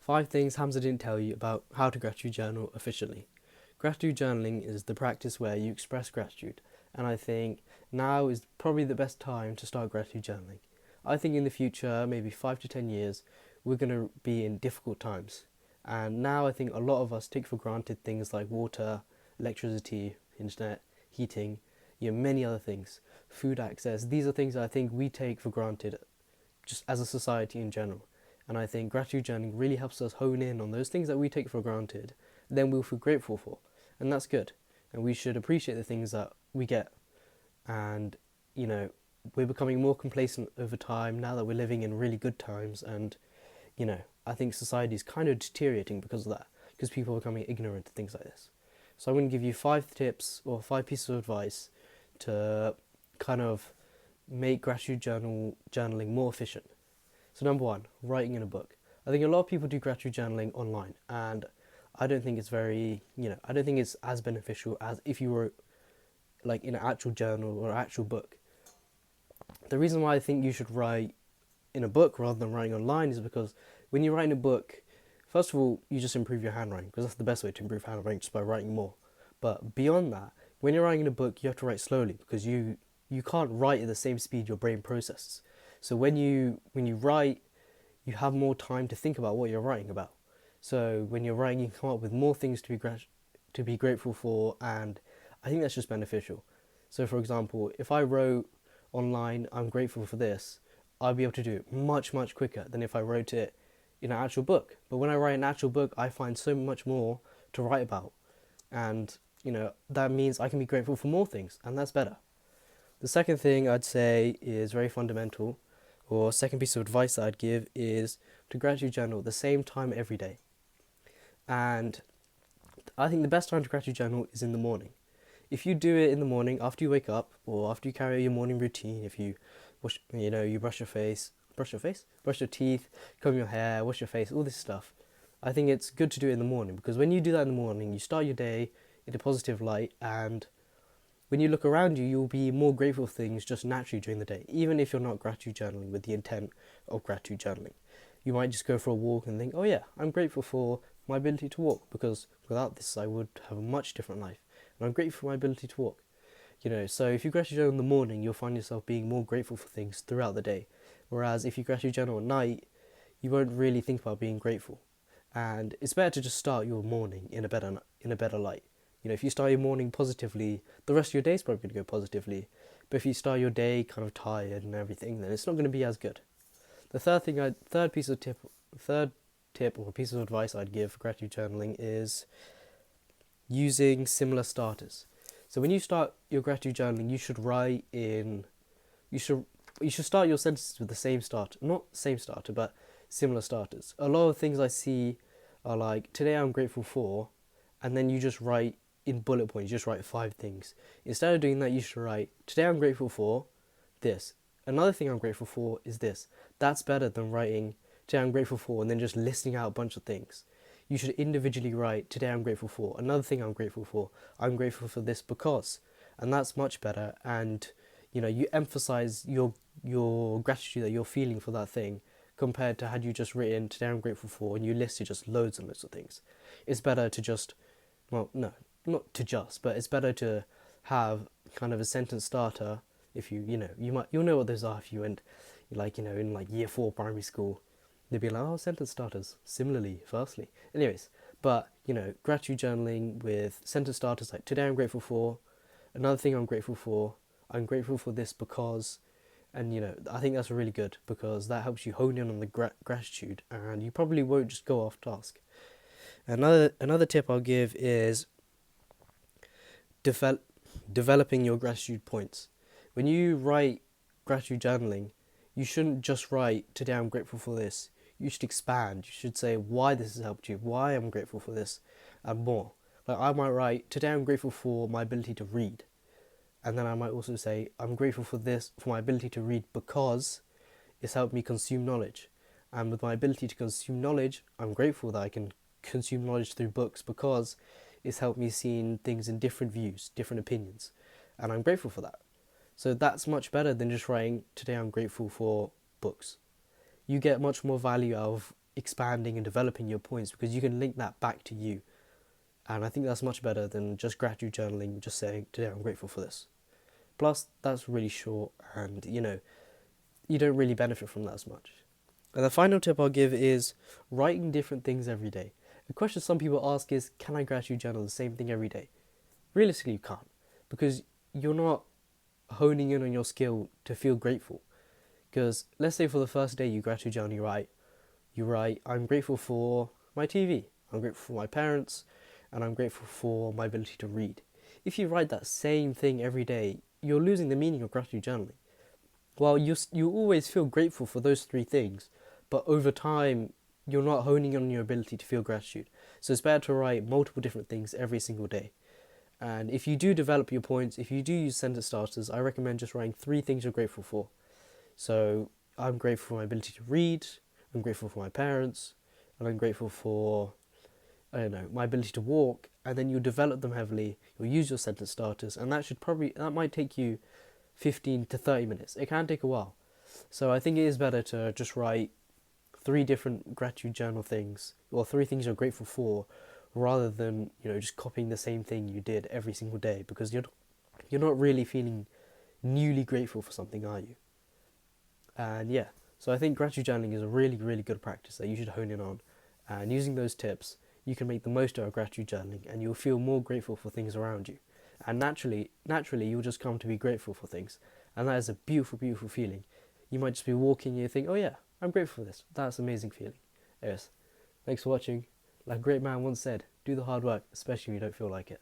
5 things Hamza didn't tell you about how to gratitude journal efficiently. Gratitude journaling is the practice where you express gratitude, and I think now is probably the best time to start gratitude journaling. I think in the future, maybe 5 to 10 years, we're going to be in difficult times. And now I think a lot of us take for granted things like water, electricity, internet, heating, many other things, food access. These are things that I think we take for granted just as a society in general. And I think gratitude journaling really helps us hone in on those things that we take for granted, then we'll feel grateful for. And that's good. And we should appreciate the things that we get. And, we're becoming more complacent over time now that we're living in really good times. And, I think society is kind of deteriorating because of that, because people are becoming ignorant to things like this. So I'm going to give you 5 tips or 5 pieces of advice to kind of make gratitude journaling more efficient. So number 1, writing in a book. I think a lot of people do gratitude journaling online, and I don't think it's I don't think it's as beneficial as if you were like in an actual journal or an actual book. The reason why I think you should write in a book rather than writing online is because when you write in a book, first of all, you just improve your handwriting, because that's the best way to improve handwriting, just by writing more. But beyond that, when you're writing in a book, you have to write slowly, because you can't write at the same speed your brain processes. So when you write, you have more time to think about what you're writing about. So when you're writing, you come up with more things to be grateful for, and I think that's just beneficial. So for example, if I wrote online, I'm grateful for this, I'll be able to do it much, much quicker than if I wrote it in an actual book. But when I write an actual book, I find so much more to write about. And, that means I can be grateful for more things, and that's better. The second thing I'd say is very fundamental, or second piece of advice I'd give, is to gratitude journal at the same time every day. And I think the best time to gratitude journal is in the morning. If you do it in the morning after you wake up, or after you carry out your morning routine, if you wash, you brush your teeth, comb your hair, wash your face, all this stuff, I think it's good to do it in the morning, because when you do that in the morning, you start your day in a positive light, and when you look around you, you'll be more grateful for things just naturally during the day, even if you're not gratitude journaling with the intent of gratitude journaling. You might just go for a walk and think, oh yeah, I'm grateful for my ability to walk, because without this I would have a much different life. And I'm grateful for my ability to walk. So if you gratitude journal in the morning, you'll find yourself being more grateful for things throughout the day. Whereas if you gratitude journal at night, you won't really think about being grateful. And it's better to just start your morning in a better light. If you start your morning positively, the rest of your day is probably going to go positively. But if you start your day kind of tired and everything, then it's not going to be as good. The third tip or piece of advice I'd give for gratitude journaling is using similar starters. So when you start your gratitude journaling, you should start your sentences with the same start, not same starter, but similar starters. A lot of things I see are like, today I'm grateful for, and then you just write in bullet points, you just write 5 things. Instead of doing that, you should write, today I'm grateful for this. Another thing I'm grateful for is this. That's better than writing, today I'm grateful for, and then just listing out a bunch of things. You should individually write, today I'm grateful for, another thing I'm grateful for this because, and that's much better. And you emphasize your gratitude that you're feeling for that thing, compared to had you just written, today I'm grateful for, and you listed just loads and loads of things. It's better to just, well, no, not to just, but it's better to have kind of a sentence starter. If you'll know what those are if you went in year 4 primary school. They'd be like, oh, sentence starters, similarly, firstly. Anyways, but, gratitude journaling with sentence starters like, today I'm grateful for, another thing I'm grateful for this because, and, I think that's really good, because that helps you hone in on the gratitude, and you probably won't just go off task. Another tip I'll give is developing your gratitude points. When you write gratitude journaling, you shouldn't just write, today I'm grateful for this. You should expand. You should say why this has helped you, why I'm grateful for this, and more. Like I might write, today I'm grateful for my ability to read. And then I might also say, I'm grateful for my ability to read because it's helped me consume knowledge. And with my ability to consume knowledge, I'm grateful that I can consume knowledge through books because it's helped me see things in different views, different opinions. And I'm grateful for that. So that's much better than just writing, today I'm grateful for books. You get much more value out of expanding and developing your points, because you can link that back to you. And I think that's much better than just gratitude journaling, just saying, today I'm grateful for this. Plus, that's really short, and you don't really benefit from that as much. And the final tip I'll give is writing different things every day. The question some people ask is, can I gratitude journal the same thing every day? Realistically, you can't, because you're not honing in on your skill to feel grateful. Because let's say for the first day you gratitude journal, you write, I'm grateful for my TV, I'm grateful for my parents, and I'm grateful for my ability to read. If you write that same thing every day, you're losing the meaning of gratitude journaling. Well, you always feel grateful for those three things, but over time, you're not honing on your ability to feel gratitude. So it's better to write multiple different things every single day. And if you do develop your points, if you do use sentence starters, I recommend just writing 3 things you're grateful for. So I'm grateful for my ability to read, I'm grateful for my parents, and I'm grateful for, my ability to walk. And then you'll develop them heavily, you'll use your sentence starters, and that might take you 15 to 30 minutes. It can take a while. So I think it is better to just write 3 different gratitude journal things, or 3 things you're grateful for, rather than just copying the same thing you did every single day, because you're not really feeling newly grateful for something, are you? And yeah, so I think gratitude journaling is a really, really good practice that you should hone in on. And using those tips, you can make the most out of gratitude journaling, and you'll feel more grateful for things around you. And naturally, you'll just come to be grateful for things. And that is a beautiful, beautiful feeling. You might just be walking and you think, oh yeah, I'm grateful for this. That's an amazing feeling. Yes. Thanks for watching. Like a great man once said, do the hard work, especially when you don't feel like it.